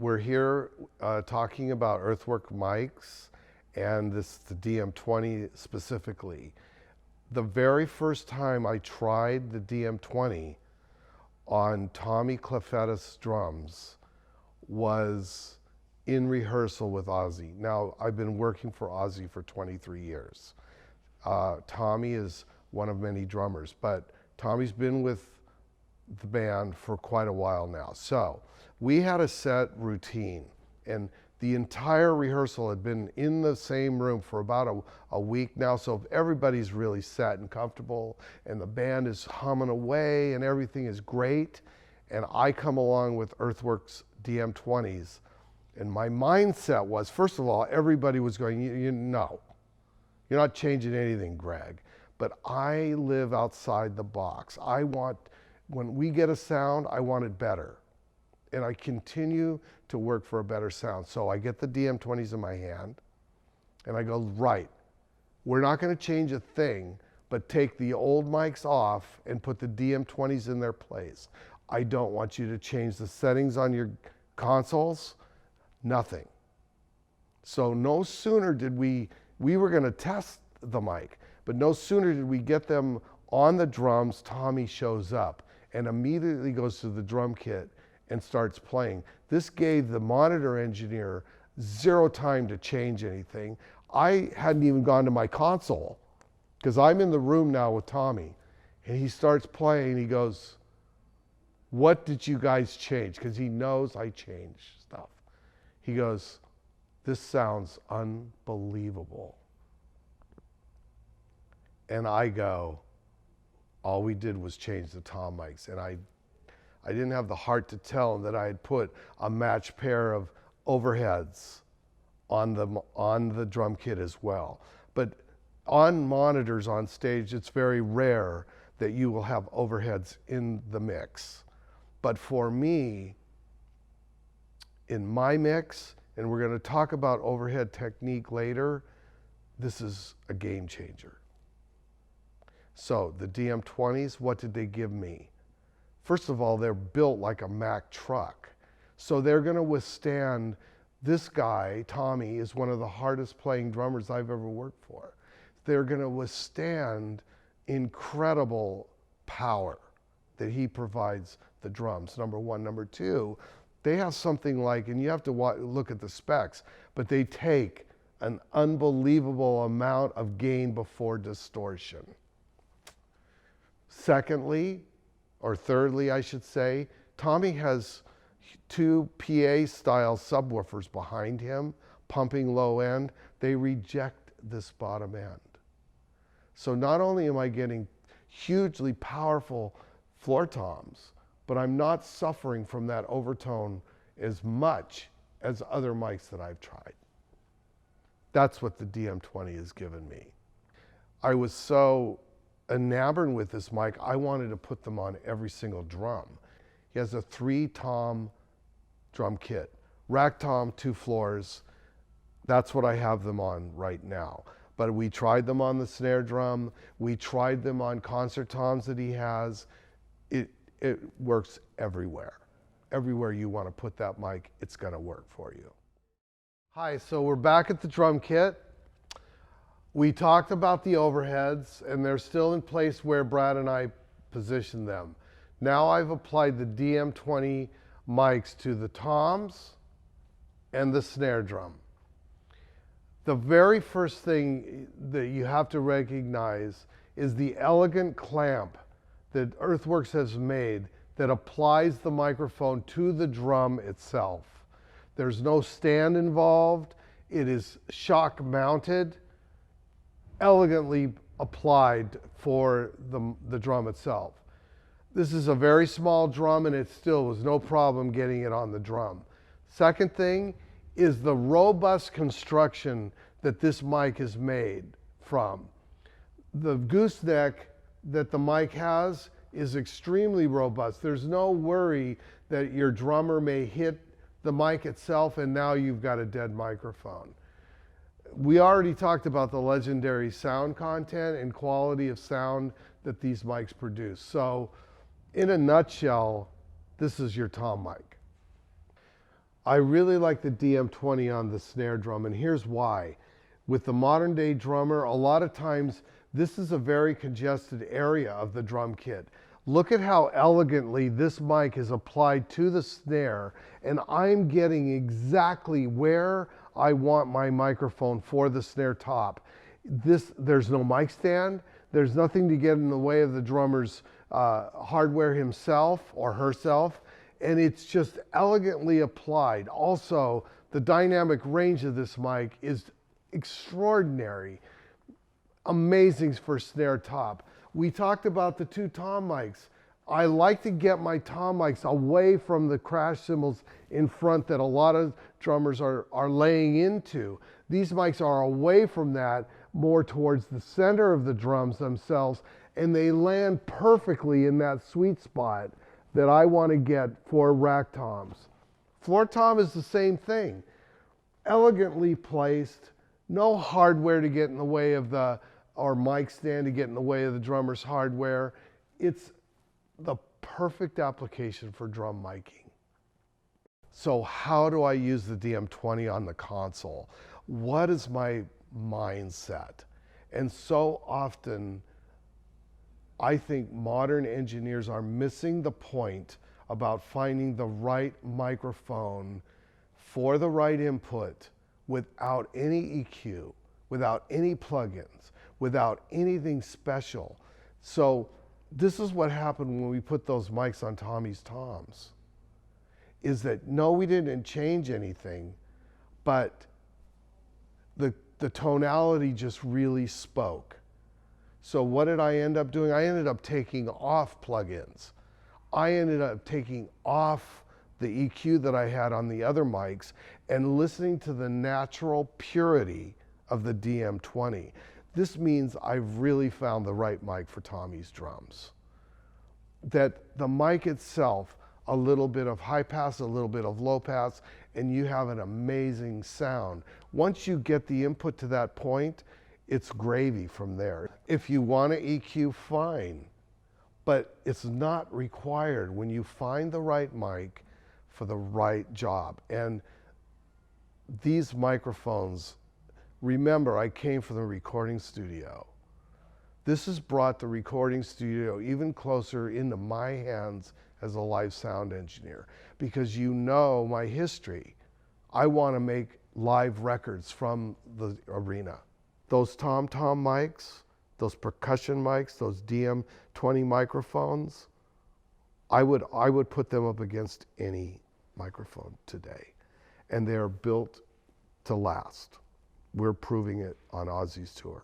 we're here talking about Earthwork mics and the DM20 specifically. The very first time I tried the DM20 on Tommy Clefettis drums was in rehearsal with Ozzy. Now, I've been working for Ozzy for 23 years. Tommy is one of many drummers, but Tommy's been with the band for quite a while now. So we had a set routine, and the entire rehearsal had been in the same room for about a week now, so everybody's really set and comfortable, and the band is humming away, and everything is great. And I come along with Earthworks DM20s, and my mindset was, first of all, everybody was going, no, you're not changing anything, Greg. But I live outside the box. When we get a sound, I want it better. And I continue to work for a better sound. So I get the DM20s in my hand, and I go, right, we're not gonna change a thing, but take the old mics off and put the DM20s in their place. I don't want you to change the settings on your consoles, nothing. So no sooner did we were gonna test the mic, but no sooner did we get them on the drums, Tommy shows up and immediately goes to the drum kit and starts playing. This gave the monitor engineer zero time to change anything. I hadn't even gone to my console because I'm in the room now with Tommy, and he starts playing. He goes, "What did you guys change?" Because he knows I change stuff. He goes, "This sounds unbelievable." And I go, all we did was change the tom mics. And I didn't have the heart to tell him that I had put a matched pair of overheads on the drum kit as well. But on monitors on stage, it's very rare that you will have overheads in the mix. But for me, in my mix, and we're gonna talk about overhead technique later, this is a game changer. So the DM20s, what did they give me? First of all, they're built like a Mack truck. So they're gonna withstand, this guy, Tommy, is one of the hardest playing drummers I've ever worked for. They're gonna withstand incredible power that he provides the drums, number one. Number two, they have something like, and you have to look at the specs, but they take an unbelievable amount of gain before distortion. Secondly, or thirdly, I should say, Tommy has two PA-style subwoofers behind him, pumping low end. They reject this bottom end. So not only am I getting hugely powerful floor toms, but I'm not suffering from that overtone as much as other mics that I've tried. That's what the DM20 has given me. I was so enamored with this mic, I wanted to put them on every single drum. He has a 3-tom drum kit. Rack tom, 2 floors. That's what I have them on right now. But we tried them on the snare drum. We tried them on concert toms that he has. It works everywhere. Everywhere you want to put that mic, it's gonna work for you. Hi, so we're back at the drum kit. We talked about the overheads, and they're still in place where Brad and I positioned them. Now I've applied the DM20 mics to the toms and the snare drum. The very first thing that you have to recognize is the elegant clamp that Earthworks has made that applies the microphone to the drum itself. There's no stand involved. It is shock mounted, elegantly applied for the drum itself. This is a very small drum, and it still was no problem getting it on the drum. Second thing is the robust construction that this mic is made from. The gooseneck that the mic has is extremely robust. There's no worry that your drummer may hit the mic itself and now you've got a dead microphone. We already talked about the legendary sound content and quality of sound that these mics produce. So in a nutshell, this is your tom mic. I really like the DM20 on the snare drum, and here's why. With the modern day drummer, a lot of times this is a very congested area of the drum kit. Look at how elegantly this mic is applied to the snare, and I'm getting exactly where I want my microphone for the snare top. There's no mic stand, there's nothing to get in the way of the drummer's hardware himself or herself, and it's just elegantly applied. Also, the dynamic range of this mic is extraordinary. Amazing for snare top. We talked about the two tom mics. I like to get my tom mics away from the crash cymbals in front that a lot of drummers are laying into. These mics are away from that, more towards the center of the drums themselves, and they land perfectly in that sweet spot that I want to get for rack toms. Floor tom is the same thing. Elegantly placed, no hardware to get in the way of or mic stand to get in the way of the drummer's hardware. It's the perfect application for drum miking. So how do I use the DM20 on the console? What is my mindset? And so often, I think modern engineers are missing the point about finding the right microphone for the right input without any EQ, without any plugins, without anything special. So this is what happened when we put those mics on Tommy's toms, is that no, we didn't change anything, but the tonality just really spoke. So what did I end up doing? I ended up taking off plugins. I ended up taking off the EQ that I had on the other mics and listening to the natural purity of the DM20. This means I've really found the right mic for Tommy's drums. That the mic itself, a little bit of high pass, a little bit of low pass, and you have an amazing sound. Once you get the input to that point, it's gravy from there. If you want to EQ, fine, but it's not required when you find the right mic for the right job. And these microphones, remember, I came from the recording studio. This has brought the recording studio even closer into my hands as a live sound engineer, because you know my history. I want to make live records from the arena. Those tom-tom mics, those percussion mics, those DM20 microphones, I would put them up against any microphone today. And they're built to last. We're proving it on Ozzy's tour.